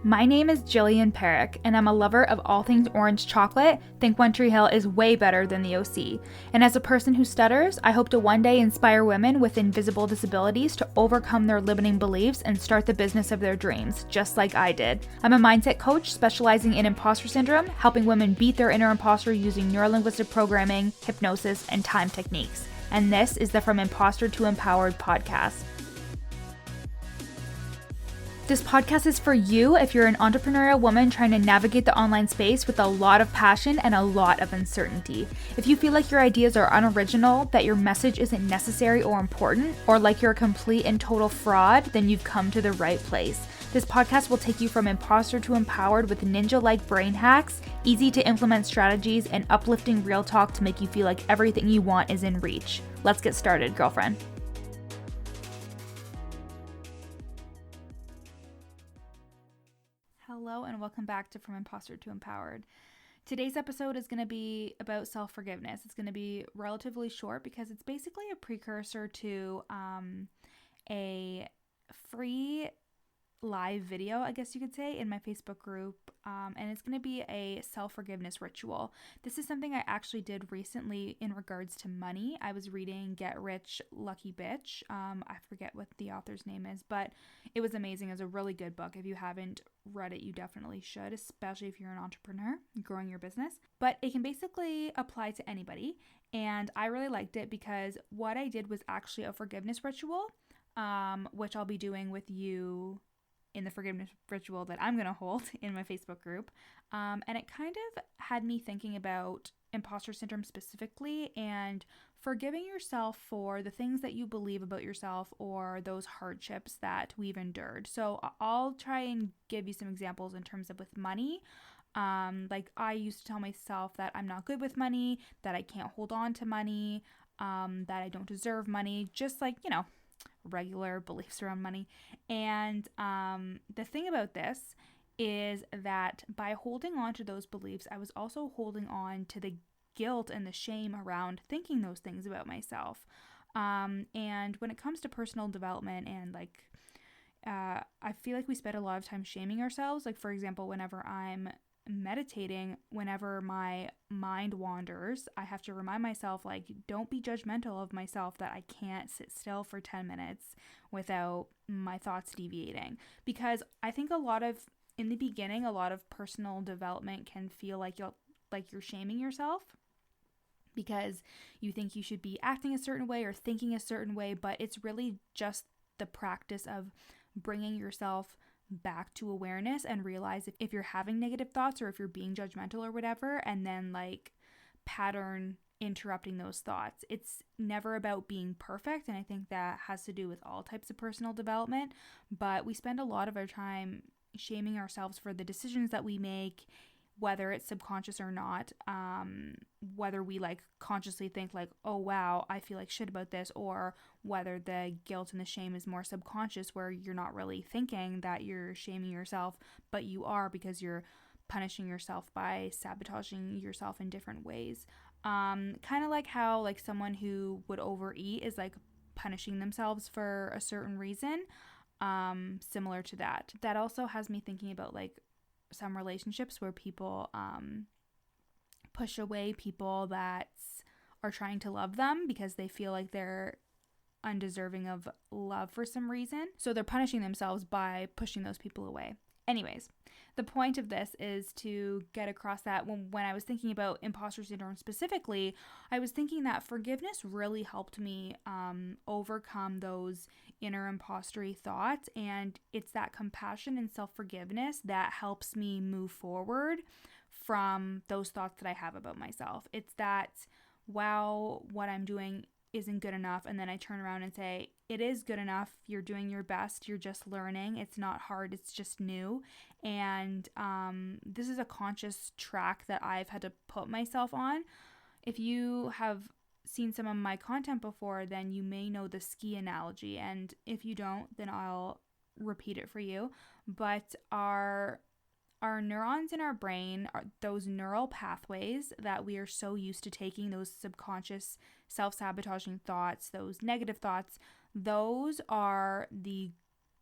My name is Jillian Perrick, and I'm a lover of all things orange chocolate. Think One Tree Hill is way better than the OC. And as a person who stutters, I hope to one day inspire women with invisible disabilities to overcome their limiting beliefs and start the business of their dreams, just like I did. I'm a mindset coach specializing in imposter syndrome, helping women beat their inner imposter using neurolinguistic programming, hypnosis, and time techniques. And this is the From Imposter to Empowered podcast. This podcast is for you if you're an entrepreneurial woman trying to navigate the online space with a lot of passion and a lot of uncertainty. If you feel like your ideas are unoriginal, that your message isn't necessary or important, or like you're a complete and total fraud, then you've come to the right place. This podcast will take you from imposter to empowered with ninja-like brain hacks, easy to implement strategies, and uplifting real talk to make you feel like everything you want is in reach. Let's get started, girlfriend. Hello and welcome back to From Imposter to Empowered. Today's episode is going to be about self-forgiveness. It's going to be relatively short because it's basically a precursor to a free live video, I guess you could say, in my Facebook group, and it's going to be a self-forgiveness ritual. This is something I actually did recently in regards to money. I was reading Get Rich, Lucky Bitch. I forget what the author's name is, but it was amazing. It was a really good book. If you haven't read it, you definitely should, especially if you're an entrepreneur growing your business. But it can basically apply to anybody, and I really liked it because what I did was actually a forgiveness ritual, which I'll be doing with you in the forgiveness ritual that I'm going to hold in my Facebook group. And it kind of had me thinking about imposter syndrome specifically and forgiving yourself for the things that you believe about yourself or those hardships that we've endured. So I'll try and give you some examples in terms of with money. Like I used to tell myself that I'm not good with money, that I can't hold on to money, that I don't deserve money, just like, regular beliefs around money. And the thing about this is that by holding on to those beliefs, I was also holding on to the guilt and the shame around thinking those things about myself. And when it comes to personal development and I feel like we spend a lot of time shaming ourselves. Like, for example, whenever I'm meditating, whenever my mind wanders, I have to remind myself, don't be judgmental of myself that I can't sit still for 10 minutes without my thoughts deviating. Because I think in the beginning, a lot of personal development can feel like you're shaming yourself because you think you should be acting a certain way or thinking a certain way, but it's really just the practice of bringing yourself back to awareness and realize if you're having negative thoughts or if you're being judgmental or whatever, and then pattern interrupting those thoughts. It's never about being perfect, and I think that has to do with all types of personal development, but we spend a lot of our time shaming ourselves for the decisions that we make, whether it's subconscious or not, whether we consciously think oh wow, I feel like shit about this, or whether the guilt and the shame is more subconscious where you're not really thinking that you're shaming yourself, but you are because you're punishing yourself by sabotaging yourself in different ways. Kind of like how someone who would overeat is punishing themselves for a certain reason, similar to that. That also has me thinking about some relationships where people push away people that are trying to love them because they feel like they're undeserving of love for some reason. So they're punishing themselves by pushing those people away. Anyways, the point of this is to get across that when I was thinking about imposter syndrome specifically, I was thinking that forgiveness really helped me overcome those inner impostery thoughts, and it's that compassion and self-forgiveness that helps me move forward from those thoughts that I have about myself. It's that, wow, what I'm doing isn't good enough, and then I turn around and say, it is good enough, you're doing your best, you're just learning, it's not hard, it's just new. And this is a conscious track that I've had to put myself on. If you have seen some of my content before, then you may know the ski analogy, and if you don't, then I'll repeat it for you. But our neurons in our brain are those neural pathways that we are so used to taking, those subconscious self-sabotaging thoughts, those negative thoughts. Those are the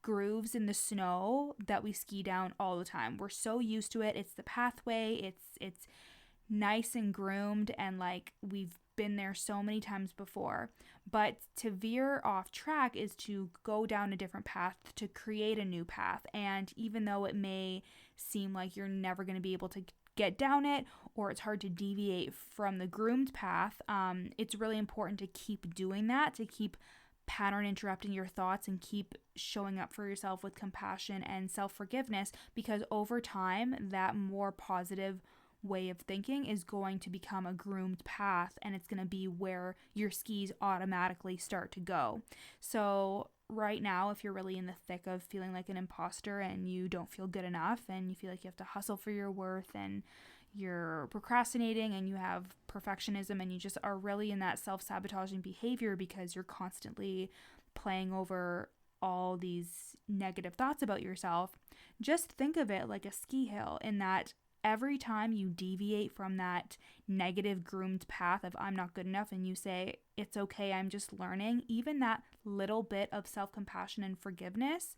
grooves in the snow that we ski down all the time. We're so used to it. It's the pathway. It's nice and groomed, and like we've been there so many times before. But to veer off track is to go down a different path, to create a new path. And even though it may seem like you're never going to be able to get down it, or it's hard to deviate from the groomed path, it's really important to keep doing that, to keep pattern interrupting your thoughts and keep showing up for yourself with compassion and self-forgiveness, because over time that more positive way of thinking is going to become a groomed path, and it's going to be where your skis automatically start to go. So right now, if you're really in the thick of feeling like an imposter and you don't feel good enough and you feel like you have to hustle for your worth and you're procrastinating and you have perfectionism and you just are really in that self-sabotaging behavior because you're constantly playing over all these negative thoughts about yourself, just think of it like a ski hill, in that every time you deviate from that negative groomed path of I'm not good enough and you say, it's okay, I'm just learning, even that little bit of self-compassion and forgiveness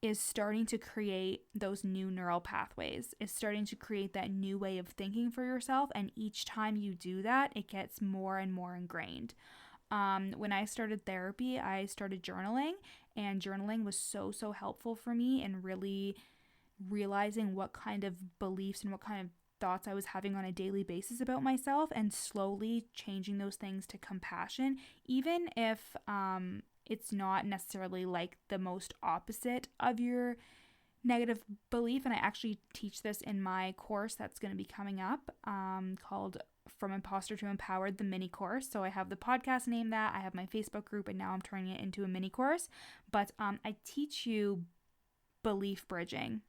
is starting to create those new neural pathways. It's starting to create that new way of thinking for yourself. And each time you do that, it gets more and more ingrained. When I started therapy, I started journaling, and journaling was so helpful for me in really realizing what kind of beliefs and what kind of thoughts I was having on a daily basis about myself, and slowly changing those things to compassion, even if it's not necessarily like the most opposite of your negative belief. And I actually teach this in my course that's going to be coming up, called From Imposter to Empowered, the mini course. So I have the podcast named that, I have my Facebook group, and now I'm turning it into a mini course. But I teach you belief bridging.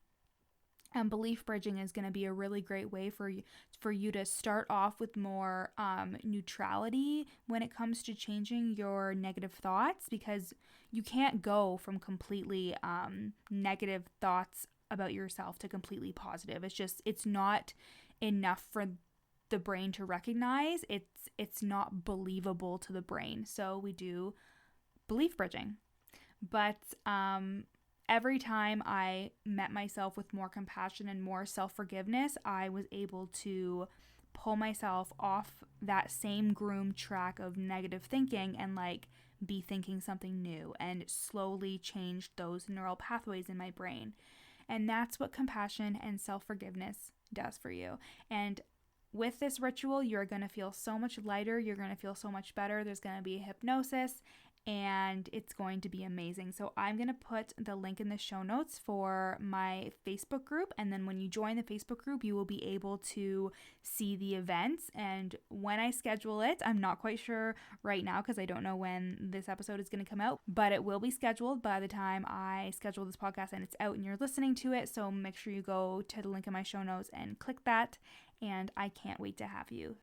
And belief bridging is going to be a really great way for you to start off with more neutrality when it comes to changing your negative thoughts, because you can't go from completely negative thoughts about yourself to completely positive. It's not enough for the brain to recognize. It's not believable to the brain. So we do belief bridging. But every time I met myself with more compassion and more self-forgiveness, I was able to pull myself off that same groomed track of negative thinking and like be thinking something new, and slowly change those neural pathways in my brain. And that's what compassion and self-forgiveness does for you. And with this ritual, you're going to feel so much lighter. You're going to feel so much better. There's going to be hypnosis, and it's going to be amazing. So I'm going to put the link in the show notes for my Facebook group. And then when you join the Facebook group, you will be able to see the events. And when I schedule it, I'm not quite sure right now because I don't know when this episode is going to come out, but it will be scheduled by the time I schedule this podcast and it's out and you're listening to it. So make sure you go to the link in my show notes and click that. And I can't wait to have you.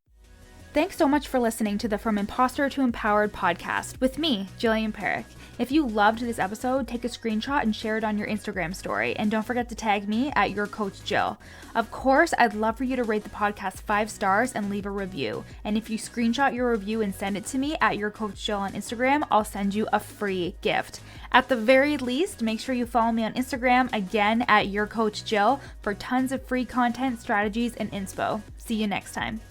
Thanks so much for listening to the From Imposter to Empowered podcast with me, Jillian Perrick. If you loved this episode, take a screenshot and share it on your Instagram story. And don't forget to tag me at Your Coach Jill. Of course, I'd love for you to rate the podcast 5 stars and leave a review. And if you screenshot your review and send it to me at Your Coach Jill on Instagram, I'll send you a free gift. At the very least, make sure you follow me on Instagram, again at Your Coach Jill, for tons of free content, strategies, and inspo. See you next time.